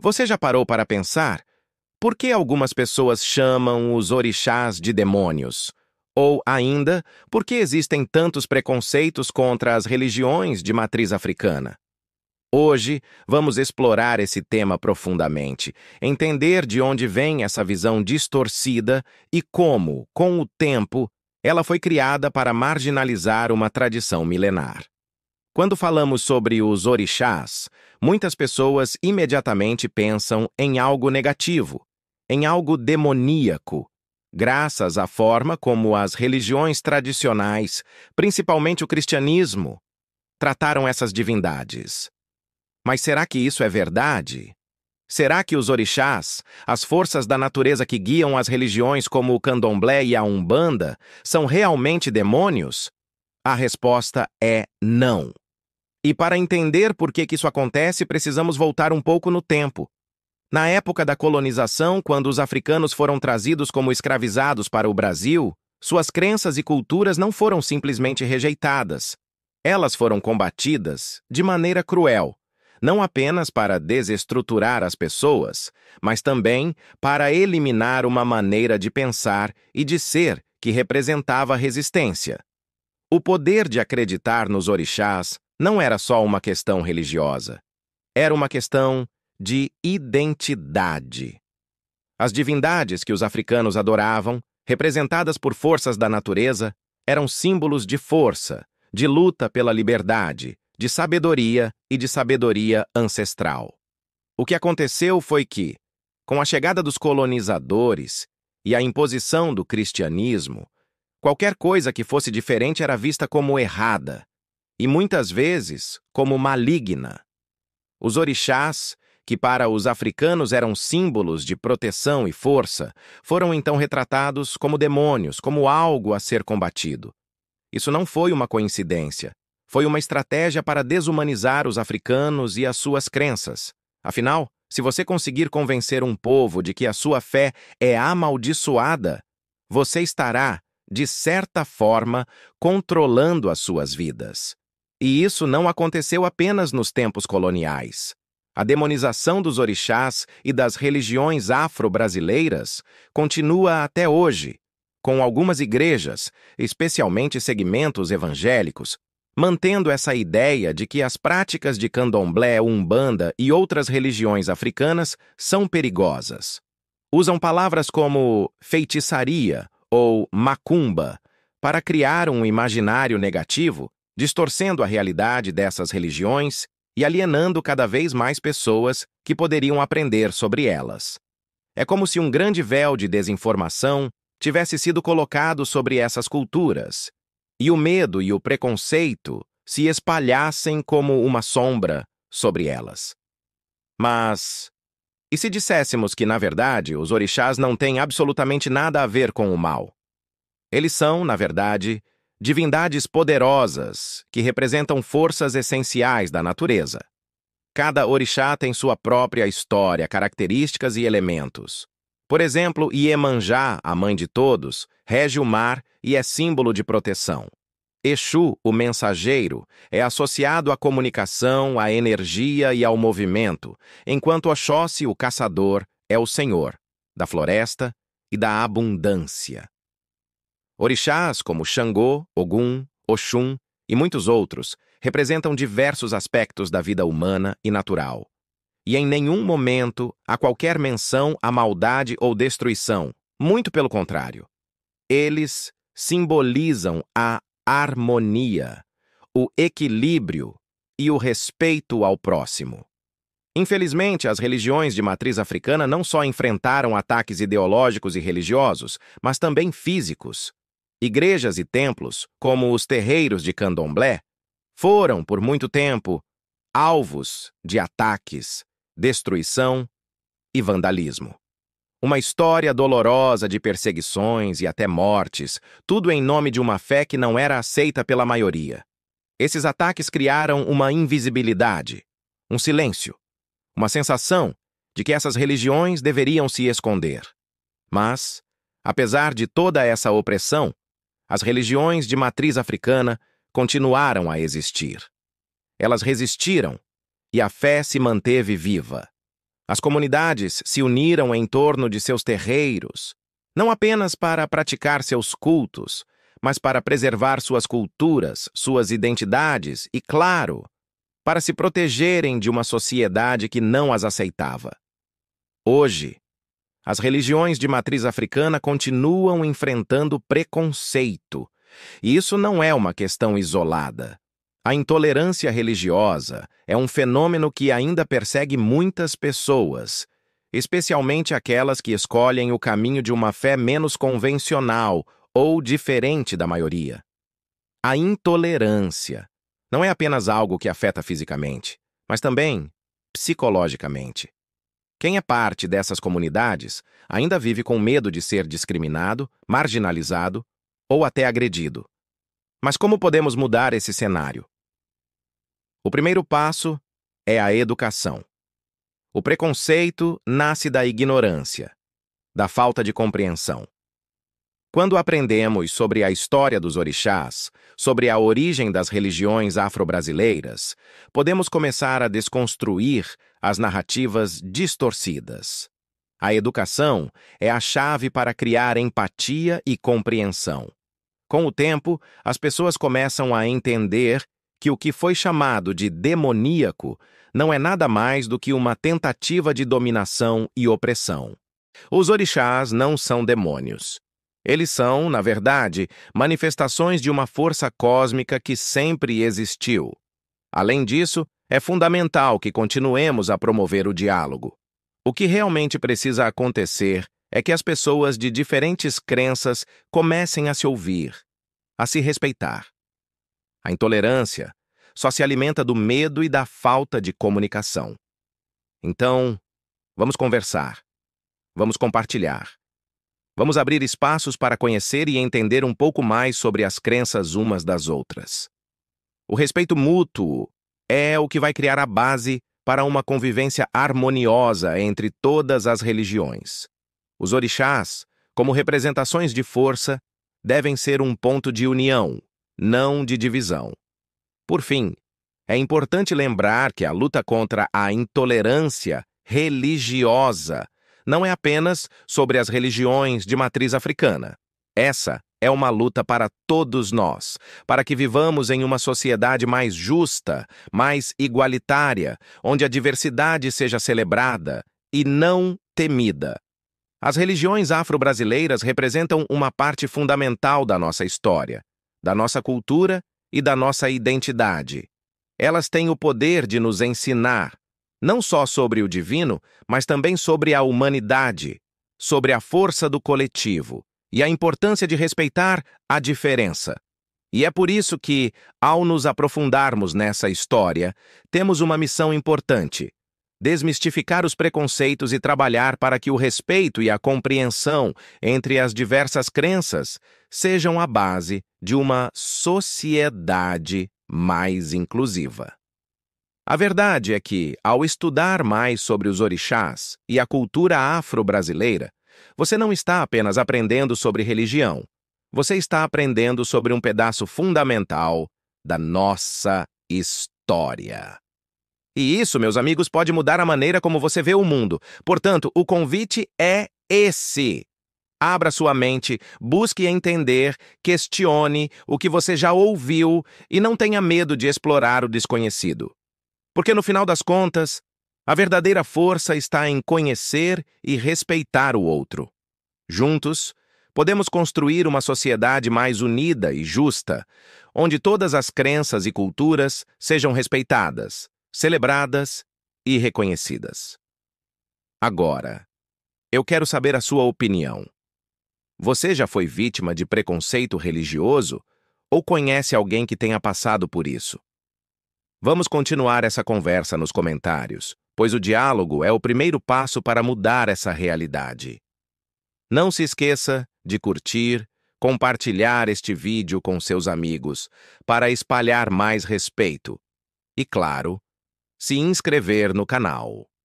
Você já parou para pensar por que algumas pessoas chamam os orixás de demônios? Ou ainda, por que existem tantos preconceitos contra as religiões de matriz africana? Hoje, vamos explorar esse tema profundamente, entender de onde vem essa visão distorcida e como, com o tempo, ela foi criada para marginalizar uma tradição milenar. Quando falamos sobre os orixás, muitas pessoas imediatamente pensam em algo negativo, em algo demoníaco, graças à forma como as religiões tradicionais, principalmente o cristianismo, trataram essas divindades. Mas será que isso é verdade? Será que os orixás, as forças da natureza que guiam as religiões como o candomblé e a umbanda, são realmente demônios? A resposta é não. E para entender por que isso acontece, precisamos voltar um pouco no tempo. Na época da colonização, quando os africanos foram trazidos como escravizados para o Brasil, suas crenças e culturas não foram simplesmente rejeitadas. Elas foram combatidas de maneira cruel, não apenas para desestruturar as pessoas, mas também para eliminar uma maneira de pensar e de ser que representava resistência. O poder de acreditar nos orixás não era só uma questão religiosa. Era uma questão de identidade. As divindades que os africanos adoravam, representadas por forças da natureza, eram símbolos de força, de luta pela liberdade, de sabedoria e de sabedoria ancestral. O que aconteceu foi que, com a chegada dos colonizadores e a imposição do cristianismo, qualquer coisa que fosse diferente era vista como errada e, muitas vezes, como maligna. Os orixás, que para os africanos eram símbolos de proteção e força, foram então retratados como demônios, como algo a ser combatido. Isso não foi uma coincidência. Foi uma estratégia para desumanizar os africanos e as suas crenças. Afinal, se você conseguir convencer um povo de que a sua fé é amaldiçoada, você estará, de certa forma, controlando as suas vidas. E isso não aconteceu apenas nos tempos coloniais. A demonização dos orixás e das religiões afro-brasileiras continua até hoje, com algumas igrejas, especialmente segmentos evangélicos, mantendo essa ideia de que as práticas de candomblé, umbanda e outras religiões africanas são perigosas. Usam palavras como feitiçaria ou macumba para criar um imaginário negativo, distorcendo a realidade dessas religiões e alienando cada vez mais pessoas que poderiam aprender sobre elas. É como se um grande véu de desinformação tivesse sido colocado sobre essas culturas, e o medo e o preconceito se espalhassem como uma sombra sobre elas. Mas, e se disséssemos que, na verdade, os orixás não têm absolutamente nada a ver com o mal? Eles são, na verdade, divindades poderosas que representam forças essenciais da natureza. Cada orixá tem sua própria história, características e elementos. Por exemplo, Iemanjá, a mãe de todos, rege o mar e é símbolo de proteção. Exu, o mensageiro, é associado à comunicação, à energia e ao movimento, enquanto Oxóssi, o caçador, é o senhor da floresta e da abundância. Orixás como Xangô, Ogum, Oxum e muitos outros representam diversos aspectos da vida humana e natural. E em nenhum momento há qualquer menção à maldade ou destruição, muito pelo contrário. Eles simbolizam a harmonia, o equilíbrio e o respeito ao próximo. Infelizmente, as religiões de matriz africana não só enfrentaram ataques ideológicos e religiosos, mas também físicos. Igrejas e templos, como os terreiros de candomblé, foram, por muito tempo, alvos de ataques, destruição e vandalismo. Uma história dolorosa de perseguições e até mortes, tudo em nome de uma fé que não era aceita pela maioria. Esses ataques criaram uma invisibilidade, um silêncio, uma sensação de que essas religiões deveriam se esconder. Mas, apesar de toda essa opressão, as religiões de matriz africana continuaram a existir. Elas resistiram e a fé se manteve viva. As comunidades se uniram em torno de seus terreiros, não apenas para praticar seus cultos, mas para preservar suas culturas, suas identidades e, claro, para se protegerem de uma sociedade que não as aceitava. Hoje, as religiões de matriz africana continuam enfrentando preconceito, e isso não é uma questão isolada. A intolerância religiosa é um fenômeno que ainda persegue muitas pessoas, especialmente aquelas que escolhem o caminho de uma fé menos convencional ou diferente da maioria. A intolerância não é apenas algo que afeta fisicamente, mas também psicologicamente. Quem é parte dessas comunidades ainda vive com medo de ser discriminado, marginalizado ou até agredido. Mas como podemos mudar esse cenário? O primeiro passo é a educação. O preconceito nasce da ignorância, da falta de compreensão. Quando aprendemos sobre a história dos orixás, sobre a origem das religiões afro-brasileiras, podemos começar a desconstruir as narrativas distorcidas. A educação é a chave para criar empatia e compreensão. Com o tempo, as pessoas começam a entender que o que foi chamado de demoníaco não é nada mais do que uma tentativa de dominação e opressão. Os orixás não são demônios. Eles são, na verdade, manifestações de uma força cósmica que sempre existiu. Além disso, é fundamental que continuemos a promover o diálogo. O que realmente precisa acontecer é que as pessoas de diferentes crenças comecem a se ouvir, a se respeitar. A intolerância só se alimenta do medo e da falta de comunicação. Então, vamos conversar. Vamos compartilhar. Vamos abrir espaços para conhecer e entender um pouco mais sobre as crenças umas das outras. O respeito mútuo é o que vai criar a base para uma convivência harmoniosa entre todas as religiões. Os orixás, como representações de força, devem ser um ponto de união, não de divisão. Por fim, é importante lembrar que a luta contra a intolerância religiosa não é apenas sobre as religiões de matriz africana. Essa é uma luta para todos nós, para que vivamos em uma sociedade mais justa, mais igualitária, onde a diversidade seja celebrada e não temida. As religiões afro-brasileiras representam uma parte fundamental da nossa história, da nossa cultura e da nossa identidade. Elas têm o poder de nos ensinar, não só sobre o divino, mas também sobre a humanidade, sobre a força do coletivo e a importância de respeitar a diferença. E é por isso que, ao nos aprofundarmos nessa história, temos uma missão importante: desmistificar os preconceitos e trabalhar para que o respeito e a compreensão entre as diversas crenças sejam a base de uma sociedade mais inclusiva. A verdade é que, ao estudar mais sobre os orixás e a cultura afro-brasileira, você não está apenas aprendendo sobre religião, você está aprendendo sobre um pedaço fundamental da nossa história. E isso, meus amigos, pode mudar a maneira como você vê o mundo. Portanto, o convite é esse. Abra sua mente, busque entender, questione o que você já ouviu e não tenha medo de explorar o desconhecido. Porque, no final das contas, a verdadeira força está em conhecer e respeitar o outro. Juntos, podemos construir uma sociedade mais unida e justa, onde todas as crenças e culturas sejam respeitadas, celebradas e reconhecidas. Agora, eu quero saber a sua opinião. Você já foi vítima de preconceito religioso ou conhece alguém que tenha passado por isso? Vamos continuar essa conversa nos comentários, pois o diálogo é o primeiro passo para mudar essa realidade. Não se esqueça de curtir, compartilhar este vídeo com seus amigos para espalhar mais respeito e, claro, se inscrever no canal.